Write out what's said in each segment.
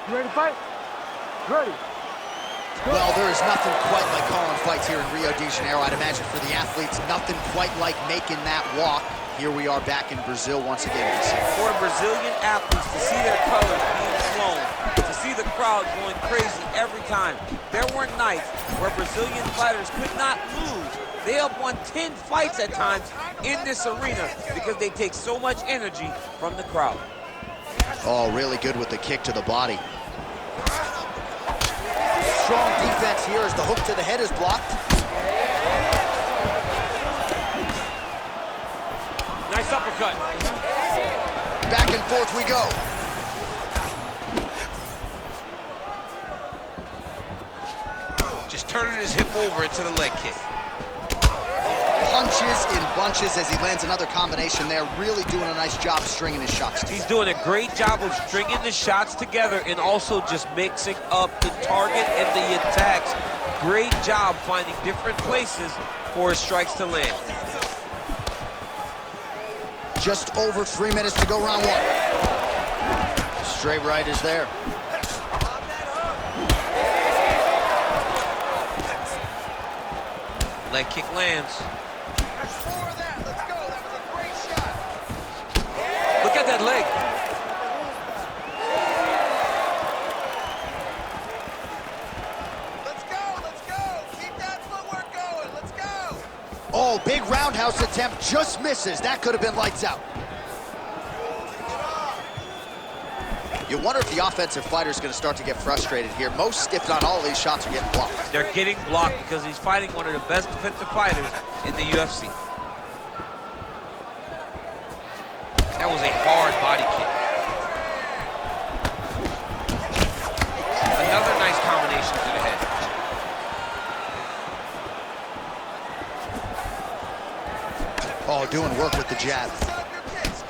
You ready to fight? Ready. Well, there is nothing quite like calling fights here in Rio de Janeiro. I'd imagine for the athletes, nothing quite like making that walk. Here we are back in Brazil once again. For Brazilian athletes to see their colors being flown, to see the crowd going crazy every time. There were nights where Brazilian fighters could not lose. They have won 10 fights at times in this arena because they take so much energy from the crowd. Oh, really good with the kick to the body. Strong defense here as the hook to the head is blocked. Nice uppercut. Back and forth we go. Just turning his hip over into the leg kick. Punches in bunches as he lands another combination there. Really doing a nice job stringing his shots together. He's doing a great job of stringing the shots together and also just mixing up the target and the attacks. Great job finding different places for his strikes to land. Just over 3 minutes to go round one. Straight right is there. Leg kick lands. Look at that leg. Let's go. Keep that footwork going. Let's go. Oh, big roundhouse attempt just misses. That could have been lights out. You wonder if the offensive fighter is going to start to get frustrated here. Most, if not all, of these shots are getting blocked. They're getting blocked because he's fighting one of the best defensive fighters in the UFC. That was a hard body kick. Another nice combination to the head. Oh, doing work with the jab.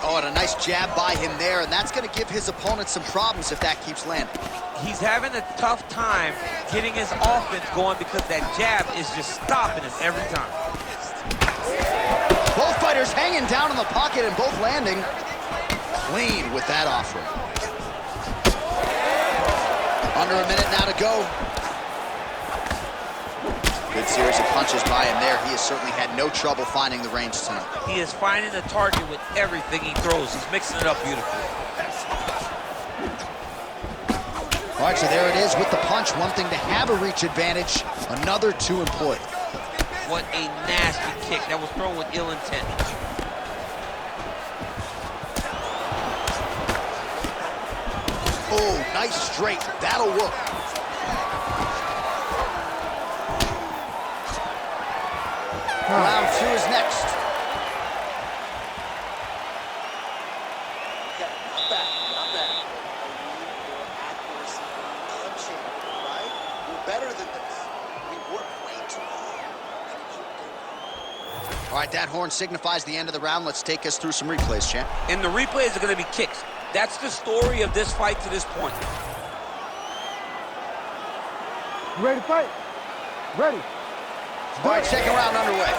Oh, and a nice jab by him there, and that's going to give his opponent some problems if that keeps landing. He's having a tough time getting his offense going because that jab is just stopping him every time. Both fighters hanging down in the pocket and both landing clean with that offering. Under a minute now to go. Good series of punches by him there. He has certainly had no trouble finding the range tonight. He is finding the target with everything he throws. He's mixing it up beautifully. All right, so there it is with the punch. One thing to have a reach advantage, another to employ. What a nasty kick. That was thrown with ill intent. Oh, nice straight. That'll work. Round two is next. Yeah, not bad. Accuracy, punching, right? We're better than this. We work way too hard. All right, that horn signifies the end of the round. Let's take us through some replays, champ. And the replays are going to be kicks. That's the story of this fight to this point. You ready to fight? Ready. All right, second round underway.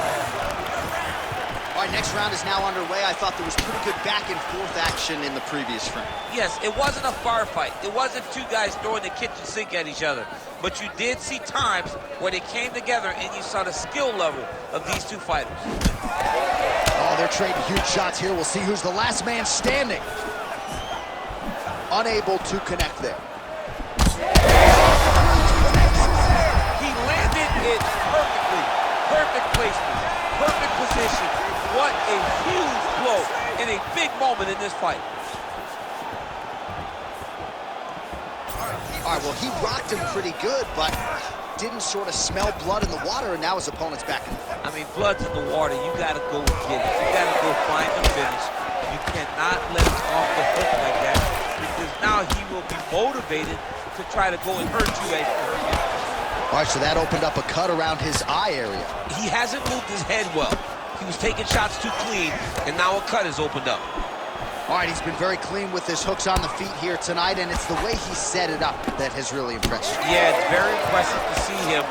All right, next round is now underway. I thought there was pretty good back and forth action in the previous frame. Yes, it wasn't a firefight. It wasn't two guys throwing the kitchen sink at each other. But you did see times where they came together and you saw the skill level of these two fighters. Oh, they're trading huge shots here. We'll see who's the last man standing. Unable to connect there. He landed it perfectly. Perfect placement, perfect position. What a huge blow in a big moment in this fight. All right, well, he rocked him pretty good, but didn't sort of smell blood in the water, and now his opponent's back in the fight. I mean, blood's in the water. You got to go get it. You got to go find the finish. You cannot let him off the hook like that because now he will be motivated to try to go and hurt you as you hurt him. All right, so that opened up a cut around his eye area. He hasn't moved his head well. He was taking shots too clean, and now a cut has opened up. All right, he's been very clean with his hooks on the feet here tonight, and it's the way he set it up that has really impressed you. Yeah, it's very impressive to see him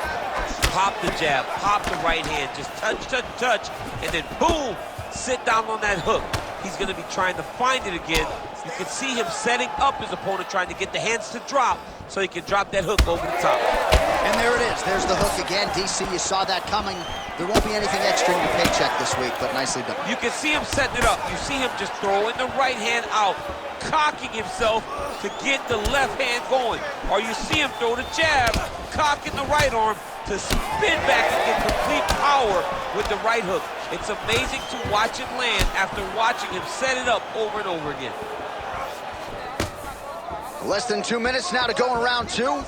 pop the jab, pop the right hand, just touch, touch, touch, and then boom, sit down on that hook. He's going to be trying to find it again You can see him setting up his opponent, trying to get the hands to drop so he can drop that hook over the top. And there it is. There's the hook again. DC, you saw that coming. There won't be anything extra in your paycheck this week, but nicely done. You can see him setting it up. You see him just throwing the right hand out, cocking himself to get the left hand going. Or you see him throw the jab, cocking the right arm to spin back and get complete power with the right hook. It's amazing to watch it land after watching him set it up over and over again. Less than 2 minutes now to go in round two.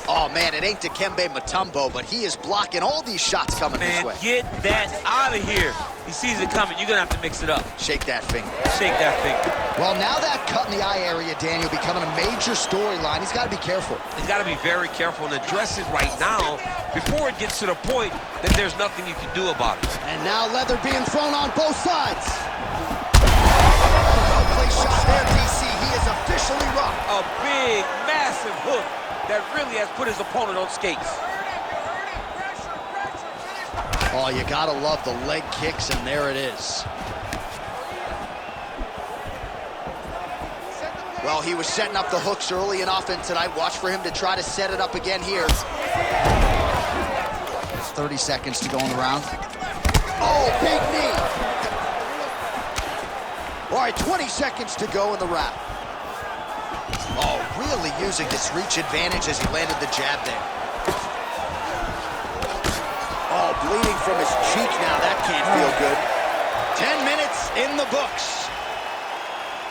Oh, man, it ain't Dikembe Mutombo, but he is blocking all these shots coming his way. Get that out of here. He sees it coming. You're going to have to mix it up. Shake that finger. Shake that finger. Well, now that cut in the eye area, Daniel, becoming a major storyline. He's got to be careful. He's got to be very careful and address it right now before it gets to the point that there's nothing you can do about it. And now leather being thrown on both sides. Well-placed shot there, DC. He is officially rocked. A big, massive hook that really has put his opponent on skates. Oh, you gotta love the leg kicks, and there it is. Well, he was setting up the hooks early and often tonight. Watch for him to try to set it up again here. 30 seconds to go in the round. Oh, big knee. All right, 20 seconds to go in the round. Oh, really using this reach advantage as he landed the jab there. Oh, bleeding from his cheek now. That can't feel good. 10 minutes in the books.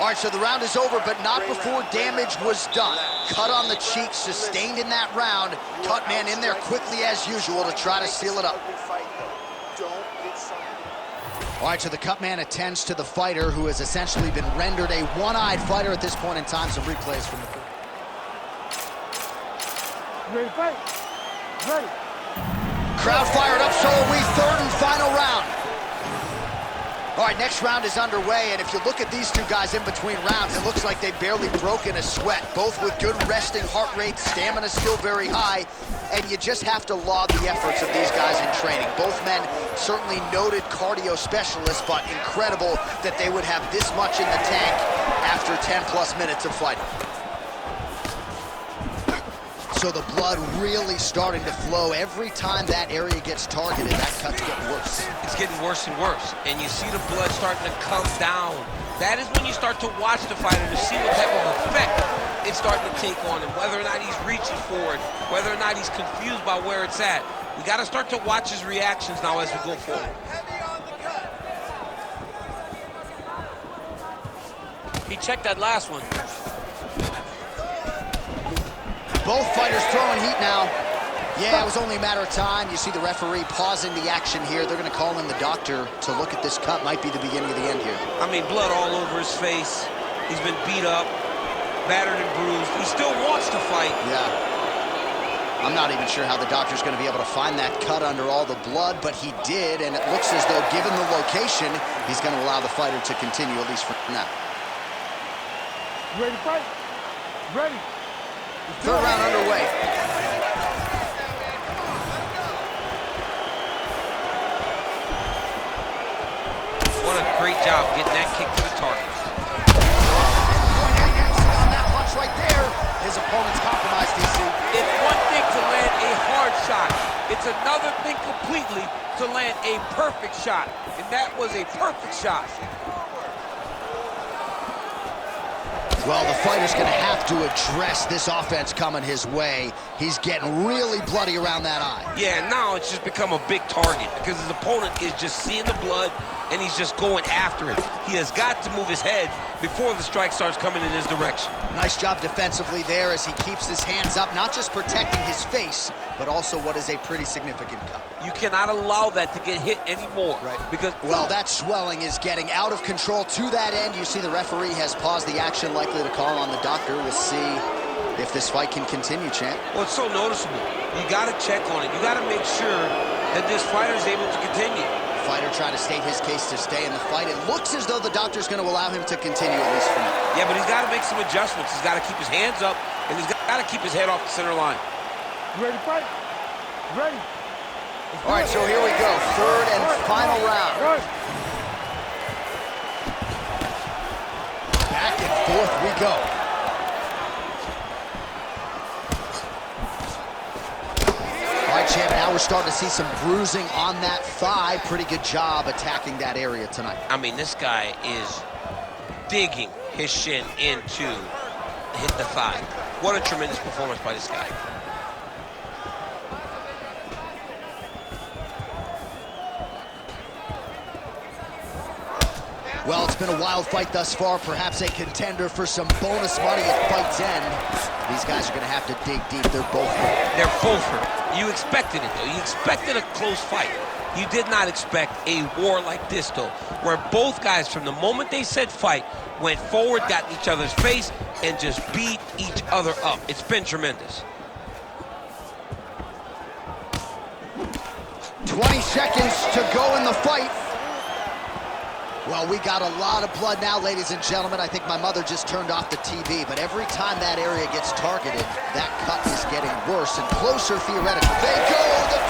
All right, so the round is over, but not before damage was done. Cut on the cheek, sustained in that round. Cut man in there quickly as usual to try to seal it up. All right, so the cut man attends to the fighter who has essentially been rendered a one-eyed fighter at this point in time. Some replays from the field. Ready to fight? Ready. Crowd fired up, so are we. Third and final round. All right, next round is underway, and if you look at these two guys in between rounds, it looks like they've barely broken a sweat. Both with good resting heart rates, stamina still very high, and you just have to laud the efforts of these guys in training. Both men certainly noted cardio specialists, but incredible that they would have this much in the tank after 10+ minutes of fighting. So the blood really starting to flow. Every time that area gets targeted, that cut's getting worse. It's getting worse and worse, and you see the blood starting to come down. That is when you start to watch the fighter to see what type of effect it's starting to take on him, whether or not he's reaching for it, whether or not he's confused by where it's at. We got to start to watch his reactions now as we go forward. He checked that last one. Both fighters throwing heat now. Yeah, it was only a matter of time. You see the referee pausing the action here. They're going to call in the doctor to look at this cut. Might be the beginning of the end here. I mean, blood all over his face. He's been beat up, battered and bruised. He still wants to fight. Yeah. I'm not even sure how the doctor's going to be able to find that cut under all the blood, but he did, and it looks as though, given the location, he's going to allow the fighter to continue, at least for now. Ready to fight? Ready. Third round underway. What a great job getting that kick to the target. On that punch right there, his opponent's compromised, DC. It's one thing to land a hard shot. It's another thing completely to land a perfect shot. And that was a perfect shot. Well, the fighter's going to have to address this offense coming his way. He's getting really bloody around that eye. Yeah, now it's just become a big target because his opponent is just seeing the blood and he's just going after it. He has got to move his head before the strike starts coming in his direction. Nice job defensively there as he keeps his hands up, not just protecting his face, but also what is a pretty significant cut. You cannot allow that to get hit anymore. Right. Because, well, that swelling is getting out of control. To that end, you see the referee has paused the action, likely to call on the doctor. We'll see if this fight can continue, champ. Well, it's so noticeable. You got to check on it. You got to make sure that this fighter is able to continue. Fighter trying to state his case to stay in the fight. It looks as though the doctor's going to allow him to continue, at least for now. Yeah, but he's got to make some adjustments. He's got to keep his hands up, and he's got to keep his head off the center line. Ready to fight? Ready. All right, so here we go. Third and final round. fourth we go. All right, champ, now we're starting to see some bruising on that thigh. Pretty good job attacking that area tonight. I mean, this guy is digging his shin into hit the thigh. What a tremendous performance by this guy. Well, it's been a wild fight thus far, perhaps a contender for some bonus money at fight's end. These guys are going to have to dig deep. They're both hurt. They're both hurt. You expected it, though. You expected a close fight. You did not expect a war like this, though, where both guys, from the moment they said fight, went forward, got in each other's face, and just beat each other up. It's been tremendous. 20 seconds to go in the fight. Well, we got a lot of blood now, ladies and gentlemen. I think my mother just turned off the TV, but every time that area gets targeted, that cut is getting worse and closer, theoretically. They go, the